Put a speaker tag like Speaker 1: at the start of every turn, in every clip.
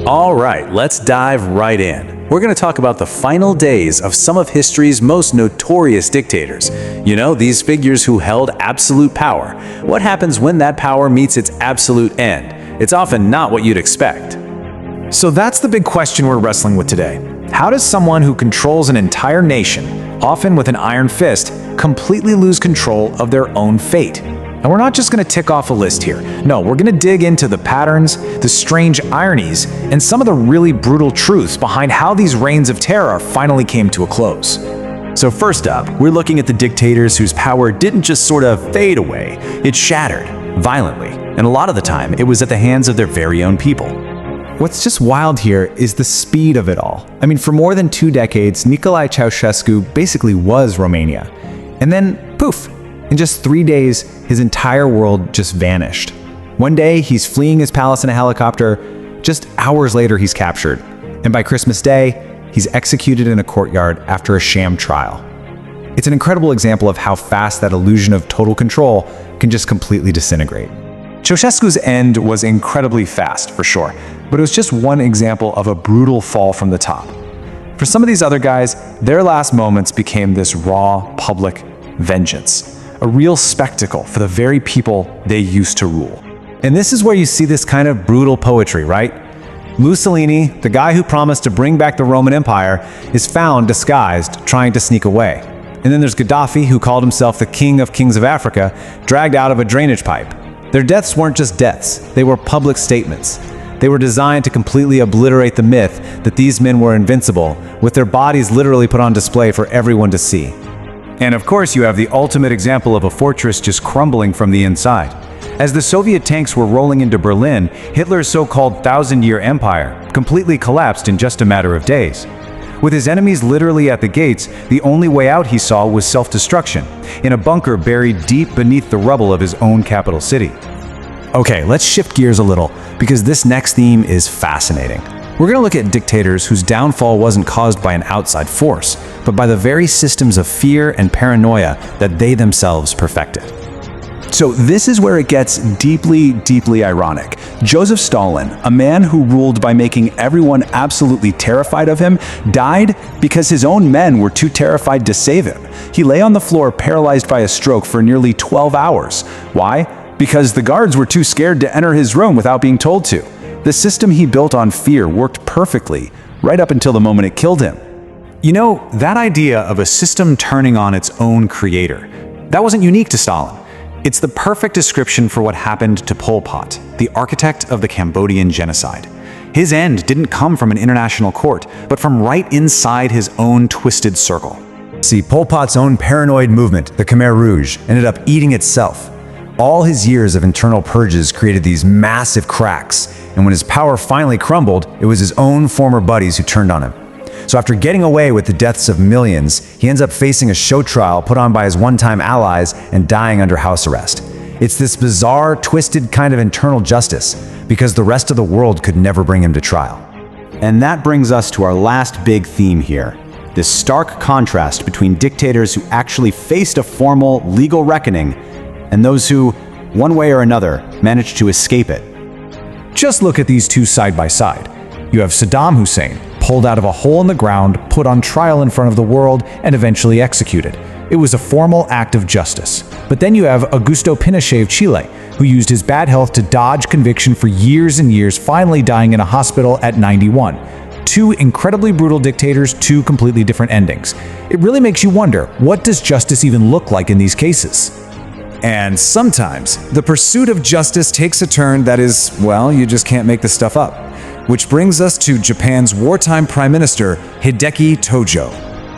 Speaker 1: All right, let's dive right in. We're going to talk about the final days of some of history's most notorious dictators. You know, these figures who held absolute power. What happens when that power meets its absolute end? It's often not what you'd expect.
Speaker 2: So that's the big question we're wrestling with today. How does someone who controls an entire nation, often with an iron fist, completely lose control of their own fate? And we're not just going to tick off a list here. No, we're going to dig into the patterns, the strange ironies, and some of the really brutal truths behind how these reigns of terror finally came to a close.
Speaker 1: So first up, we're looking at the dictators whose power didn't just sort of fade away, it shattered, violently, and a lot of the time it was at the hands of their very own people.
Speaker 2: What's just wild here is the speed of it all. I mean, for more than 2 decades, Nicolae Ceausescu basically was Romania. And then, poof, in just 3 days, his entire world just vanished. One day, he's fleeing his palace in a helicopter. Just hours later, he's captured. And by Christmas Day, he's executed in a courtyard after a sham trial. It's an incredible example of how fast that illusion of total control can just completely disintegrate.
Speaker 1: Ceausescu's end was incredibly fast, for sure, but it was just one example of a brutal fall from the top. For some of these other guys, their last moments became this raw, public vengeance. A real spectacle for the very people they used to rule.
Speaker 2: And this is where you see this kind of brutal poetry, right? Mussolini, the guy who promised to bring back the Roman Empire, is found disguised, trying to sneak away. And then there's Gaddafi, who called himself the King of Kings of Africa, dragged out of a drainage pipe. Their deaths weren't just deaths, they were public statements. They were designed to completely obliterate the myth that these men were invincible, with their bodies literally put on display for everyone to see.
Speaker 1: And of course, you have the ultimate example of a fortress just crumbling from the inside. As the Soviet tanks were rolling into Berlin, Hitler's so-called thousand-year empire completely collapsed in just a matter of days. With his enemies literally at the gates, the only way out he saw was self-destruction, in a bunker buried deep beneath the rubble of his own capital city.
Speaker 2: Okay, let's shift gears a little, because this next theme is fascinating. We're going to look at dictators whose downfall wasn't caused by an outside force, but by the very systems of fear and paranoia that they themselves perfected.
Speaker 1: So this is where it gets deeply, deeply ironic. Joseph Stalin, a man who ruled by making everyone absolutely terrified of him, died because his own men were too terrified to save him. He lay on the floor paralyzed by a stroke for nearly 12 hours. Why? Because the guards were too scared to enter his room without being told to. The system he built on fear worked perfectly, right up until the moment it killed him. You know, that idea of a system turning on its own creator, that wasn't unique to Stalin. It's the perfect description for what happened to Pol Pot, the architect of the Cambodian genocide. His end didn't come from an international court, but from right inside his own twisted circle.
Speaker 2: See, Pol Pot's own paranoid movement, the Khmer Rouge, ended up eating itself. All his years of internal purges created these massive cracks, and when his power finally crumbled, it was his own former buddies who turned on him. So after getting away with the deaths of millions, he ends up facing a show trial put on by his one-time allies and dying under house arrest. It's this bizarre, twisted kind of internal justice, because the rest of the world could never bring him to trial.
Speaker 1: And that brings us to our last big theme here. This stark contrast between dictators who actually faced a formal, legal reckoning and those who, one way or another, managed to escape it.
Speaker 2: Just look at these two side by side. You have Saddam Hussein, pulled out of a hole in the ground, put on trial in front of the world, and eventually executed. It was a formal act of justice. But then you have Augusto Pinochet of Chile, who used his bad health to dodge conviction for years and years, finally dying in a hospital at 91. Two incredibly brutal dictators, two completely different endings. It really makes you wonder, what does justice even look like in these cases? And sometimes, the pursuit of justice takes a turn that is, well, you just can't make this stuff up. Which brings us to Japan's wartime Prime Minister, Hideki Tojo.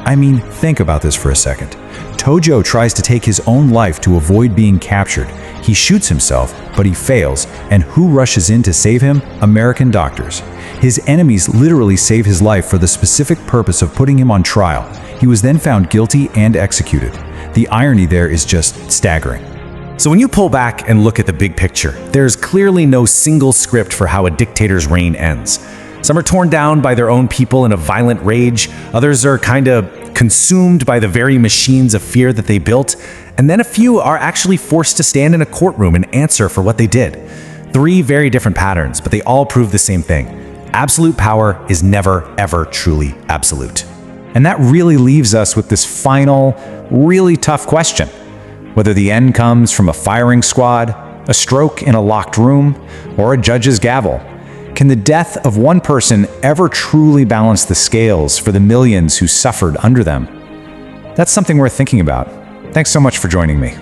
Speaker 2: I mean, think about this for a second. Tojo tries to take his own life to avoid being captured. He shoots himself, but he fails, and who rushes in to save him? American doctors. His enemies literally save his life for the specific purpose of putting him on trial. He was then found guilty and executed. The irony there is just staggering. So when you pull back and look at the big picture, there's clearly no single script for how a dictator's reign ends. Some are torn down by their own people in a violent rage, others are kind of consumed by the very machines of fear that they built, and then a few are actually forced to stand in a courtroom and answer for what they did. 3 very different patterns, but they all prove the same thing. Absolute power is never, ever truly absolute. And that really leaves us with this final, really tough question. Whether the end comes from a firing squad, a stroke in a locked room, or a judge's gavel, can the death of one person ever truly balance the scales for the millions who suffered under them? That's something worth thinking about. Thanks so much for joining me.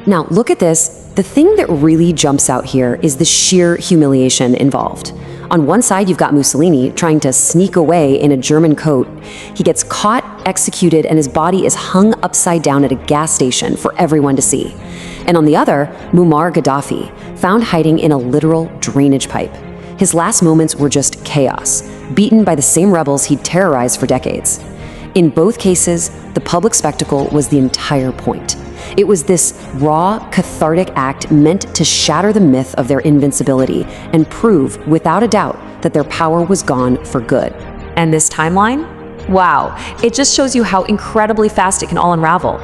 Speaker 3: Now, look at this. The thing that really jumps out here is the sheer humiliation involved. On one side, you've got Mussolini trying to sneak away in a German coat. He gets caught, executed, and his body is hung upside down at a gas station for everyone to see. And on the other, Muammar Gaddafi, found hiding in a literal drainage pipe. His last moments were just chaos, beaten by the same rebels he'd terrorized for decades. In both cases, the public spectacle was the entire point. It was this raw, cathartic act meant to shatter the myth of their invincibility and prove, without a doubt, that their power was gone for good.
Speaker 4: And this timeline? Wow, it just shows you how incredibly fast it can all unravel.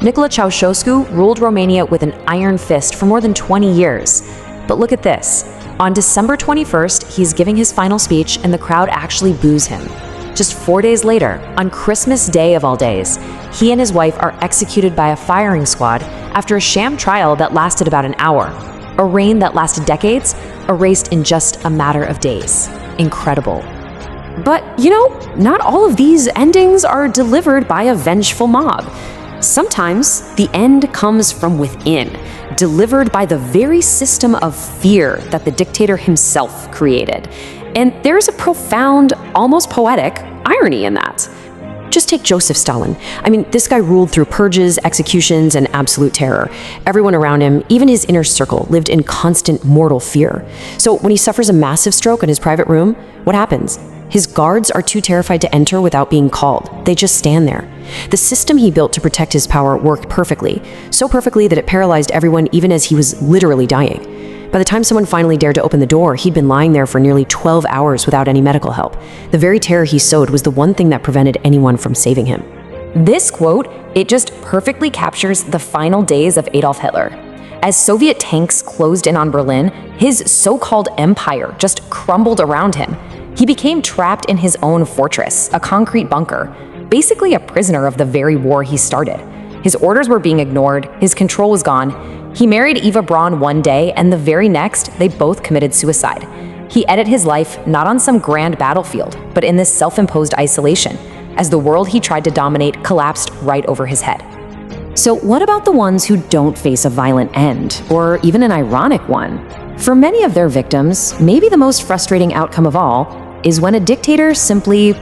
Speaker 4: Nicolae Ceausescu ruled Romania with an iron fist for more than 20 years. But look at this. On December 21st, he's giving his final speech and the crowd actually boos him. Just 4 days later, on Christmas Day of all days, he and his wife are executed by a firing squad after a sham trial that lasted about an hour. A reign that lasted decades, erased in just a matter of days. Incredible.
Speaker 3: But, not all of these endings are delivered by a vengeful mob. Sometimes the end comes from within, delivered by the very system of fear that the dictator himself created. And there's a profound, almost poetic irony in that. Just take Joseph Stalin. This guy ruled through purges, executions, and absolute terror. Everyone around him, even his inner circle, lived in constant mortal fear. So when he suffers a massive stroke in his private room, what happens? His guards are too terrified to enter without being called. They just stand there. The system he built to protect his power worked perfectly, so perfectly that it paralyzed everyone even as he was literally dying. By the time someone finally dared to open the door, he'd been lying there for nearly 12 hours without any medical help. The very terror he sowed was the one thing that prevented anyone from saving him.
Speaker 4: This quote, it just perfectly captures the final days of Adolf Hitler. As Soviet tanks closed in on Berlin, his so-called empire just crumbled around him. He became trapped in his own fortress, a concrete bunker, basically a prisoner of the very war he started. His orders were being ignored, his control was gone. He married Eva Braun one day, and the very next, they both committed suicide. He ended his life not on some grand battlefield, but in this self-imposed isolation, as the world he tried to dominate collapsed right over his head.
Speaker 3: So what about the ones who don't face a violent end, or even an ironic one? For many of their victims, maybe the most frustrating outcome of all is when a dictator simply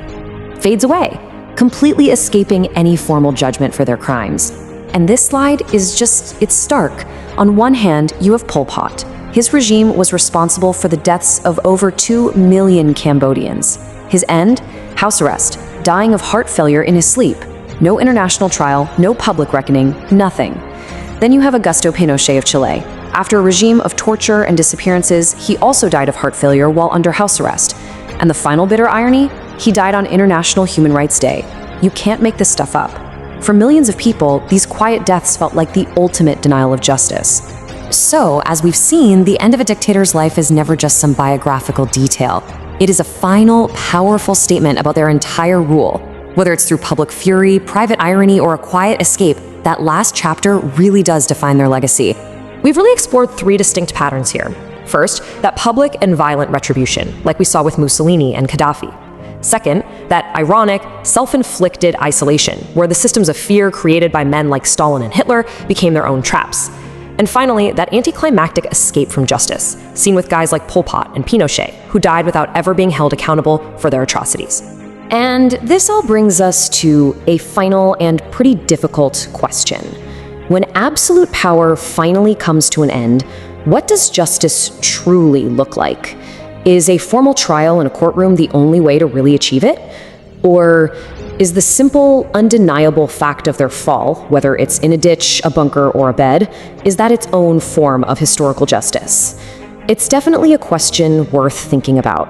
Speaker 3: fades away, completely escaping any formal judgment for their crimes. And this slide is it's stark. On one hand, you have Pol Pot. His regime was responsible for the deaths of over 2 million Cambodians. His end? House arrest, dying of heart failure in his sleep. No international trial, no public reckoning, nothing. Then you have Augusto Pinochet of Chile. After a regime of torture and disappearances, he also died of heart failure while under house arrest. And the final bitter irony? He died on International Human Rights Day. You can't make this stuff up. For millions of people, these quiet deaths felt like the ultimate denial of justice. So, as we've seen, the end of a dictator's life is never just some biographical detail. It is a final, powerful statement about their entire rule. Whether it's through public fury, private irony, or a quiet escape, that last chapter really does define their legacy.
Speaker 4: We've really explored 3 distinct patterns here. First, that public and violent retribution, like we saw with Mussolini and Gaddafi. Second, that ironic, self-inflicted isolation, where the systems of fear created by men like Stalin and Hitler became their own traps. And finally, that anticlimactic escape from justice, seen with guys like Pol Pot and Pinochet, who died without ever being held accountable for their atrocities.
Speaker 3: And this all brings us to a final and pretty difficult question. When absolute power finally comes to an end, what does justice truly look like? Is a formal trial in a courtroom the only way to really achieve it? Or is the simple, undeniable fact of their fall, whether it's in a ditch, a bunker, or a bed, is that its own form of historical justice? It's definitely a question worth thinking about.